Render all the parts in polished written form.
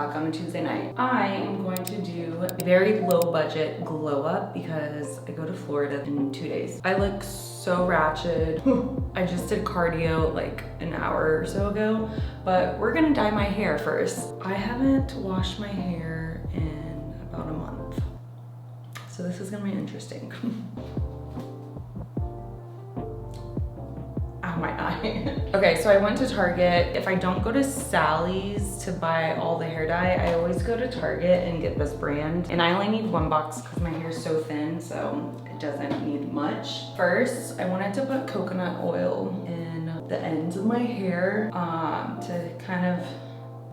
o'clock on a Tuesday night. I am going to do a very low budget glow up because I go to Florida in 2 days. I look so ratchet. I just did cardio like an hour or so ago, but we're gonna dye my hair first. I haven't washed my hair in about a month, so this is gonna be interesting. Ow, my eye. Okay, so I went to Target. If I don't go to Sally's to buy all the hair dye, I always go to Target and get this brand. And I only need 1 box because my hair is so thin, so it doesn't need much. First, I wanted to put coconut oil in the ends of my hair to kind of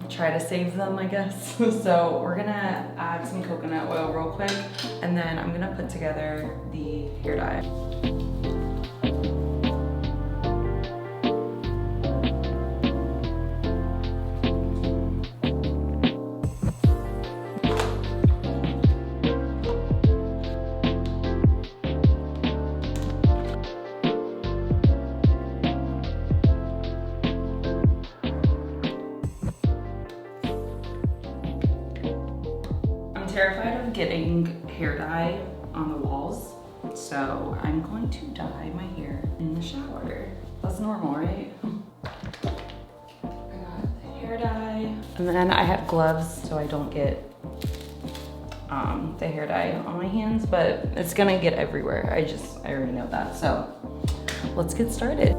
try to save them, I guess. So we're gonna add some coconut oil real quick, and then I'm gonna put together the hair dye. Terrified of getting hair dye on the walls, so I'm going to dye my hair in the shower. That's normal, right? I got the hair dye, and then I have gloves so I don't get the hair dye on my hands, but it's gonna get everywhere. I already know that, so let's get started.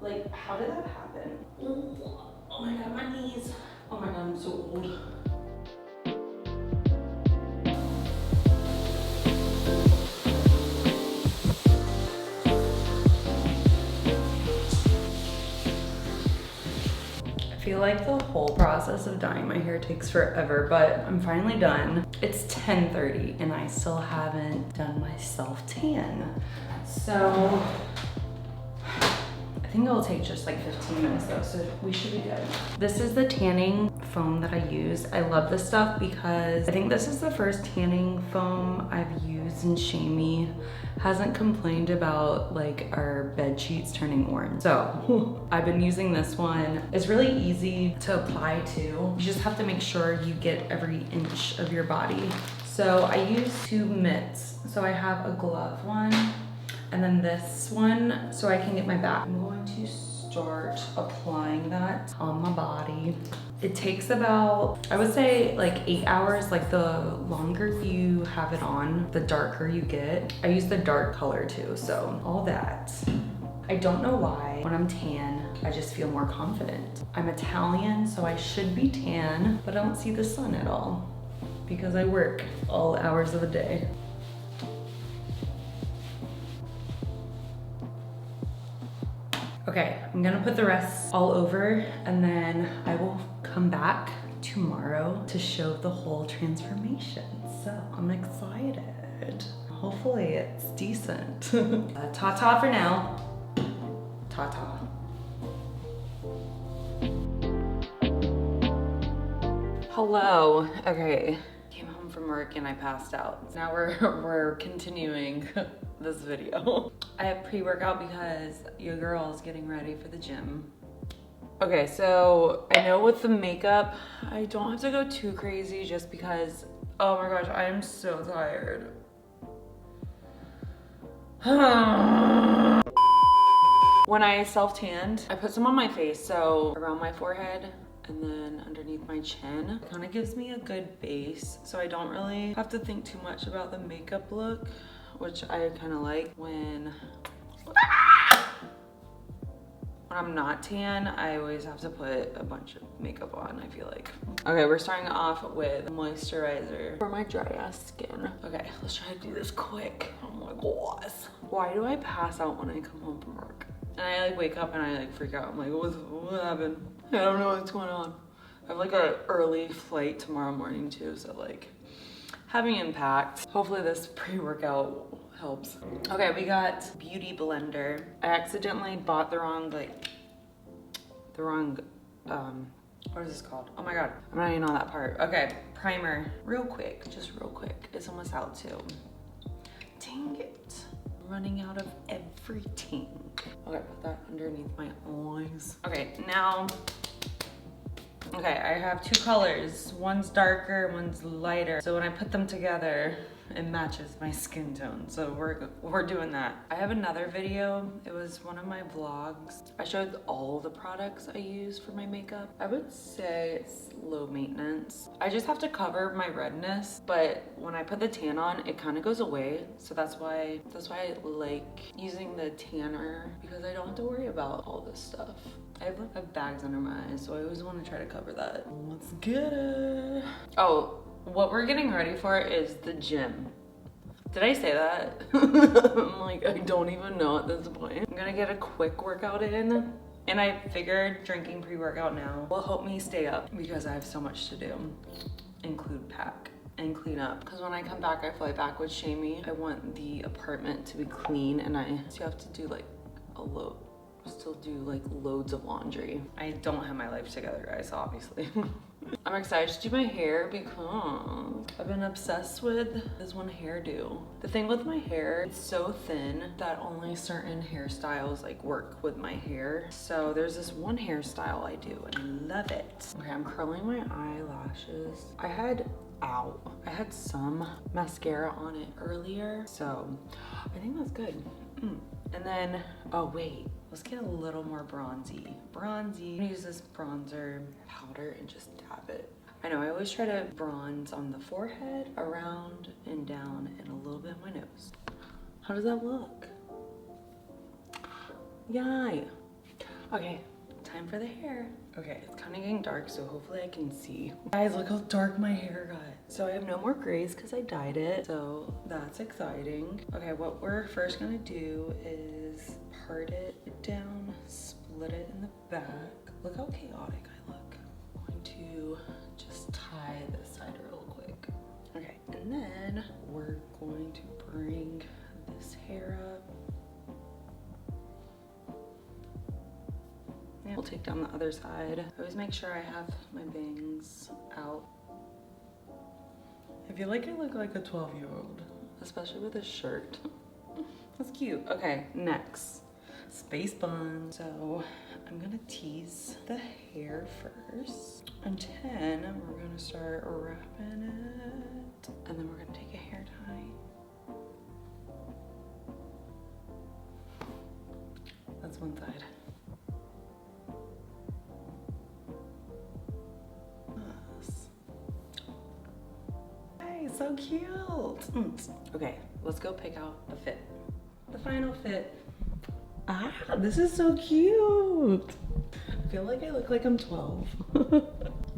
Like, how did that happen? Oh my God, my knees. Oh my God, I'm so old. I feel like the whole process of dyeing my hair takes forever, but I'm finally done. It's 10:30 and I still haven't done my self-tan. So, I think it'll take just like 15 minutes though, so we should be good. This is the tanning foam that I use. I love this stuff because I think this is the first tanning foam I've used, and Shamey hasn't complained about like our bed sheets turning orange. So I've been using this one. It's really easy to apply to. You just have to make sure you get every inch of your body. So I use 2 mitts. So I have a glove one, and then this one so I can get my back. I'm going to start applying that on my body. It takes about, I would say like 8 hours. Like the longer you have it on, the darker you get. I use the dark color too, so all that. I don't know why when I'm tan, I just feel more confident. I'm Italian, so I should be tan, but I don't see the sun at all because I work all hours of the day. Okay, I'm gonna put the rest all over, and then I will come back tomorrow to show the whole transformation. So I'm excited. Hopefully it's decent. Ta-ta for now. Ta-ta. Hello. Okay, came home from work and I passed out. Now we're continuing this video. I have pre-workout because your girl is getting ready for the gym. Okay, so I know with the makeup, I don't have to go too crazy just because, oh my gosh, I am so tired. When I self-tanned, I put some on my face, so around my forehead and then underneath my chin. It kind of gives me a good base, so I don't really have to think too much about the makeup look, which I kind of like when I'm not tan. I always have to put a bunch of makeup on, I feel like. Okay, we're starting off with moisturizer for my dry ass skin. Okay, let's try to do this quick. Oh my gosh. Why do I pass out when I come home from work? And I like wake up and I like freak out. I'm like, what happened? I don't know what's going on. I have like an early flight tomorrow morning too, so like having impact. Hopefully this pre-workout helps. Okay, we got Beauty Blender. I accidentally bought the wrong, what is this called? Oh my God, I'm not even on that part. Okay, primer, real quick, just real quick. It's almost out too. Dang it, I'm running out of everything. Okay, put that underneath my eyes. Okay, now, okay, I have two colors. One's darker, one's lighter. So when I put them together, it matches my skin tone. So we're doing that. I have another video. It was one of my vlogs. I showed all the products I use for my makeup. I would say it's low maintenance. I just have to cover my redness, but when I put the tan on, it kind of goes away. So that's why I like using the tanner, because I don't have to worry about all this stuff. I have bags under my eyes, so I always want to try to cover that. Let's get it. Oh, what we're getting ready for is the gym. Did I say that? I'm like, I don't even know at this point. I'm gonna get a quick workout in, and I figured drinking pre-workout now will help me stay up because I have so much to do, include pack and clean up. Because when I come back, I fly back with Shamey. I want the apartment to be clean, and I still have to do like still do like loads of laundry. I don't have my life together, guys, obviously. I'm excited to do my hair because I've been obsessed with this one hairdo. The thing with my hair, it's so thin that only certain hairstyles like work with my hair. So there's this one hairstyle I do and I love it. Okay, I'm curling my eyelashes. I had some mascara on it earlier, so I think that's good. And then, oh wait, let's get a little more bronzy. I'm gonna use this bronzer powder and just dab it. I know I always try to bronze on the forehead, around and down, and a little bit on my nose. How does that look? Yay. Okay, time for the hair. Okay, it's kind of getting dark, so hopefully I can see. Guys, look how dark my hair got. So I have no more grays because I dyed it, so that's exciting. Okay, what we're first gonna do is part it down, split it in the back. Look how chaotic I look. I'm going to just tie this side real quick. Okay, and then we're going to bring this hair up. We'll take down the other side. I always make sure I have my bangs out. I feel like I look like a 12-year-old, especially with a shirt. That's cute. Okay, next, space bun. So I'm gonna tease the hair first, and then we're gonna start wrapping it, and then we're gonna take a hair tie. That's one side. So cute. Okay, let's go pick out the fit. The final fit. Ah, this is so cute. I feel like I look like I'm 12.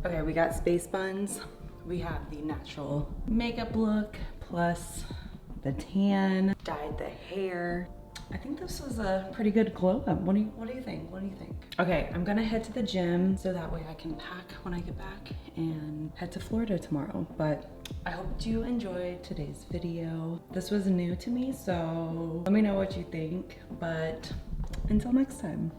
Okay, we got space buns. We have the natural makeup look plus the tan. Dyed the hair. I think this was a pretty good glow up. What do you think? What do you think? Okay, I'm gonna head to the gym so that way I can pack when I get back and head to Florida tomorrow. But I hope you enjoyed today's video. This was new to me, so let me know what you think. But until next time.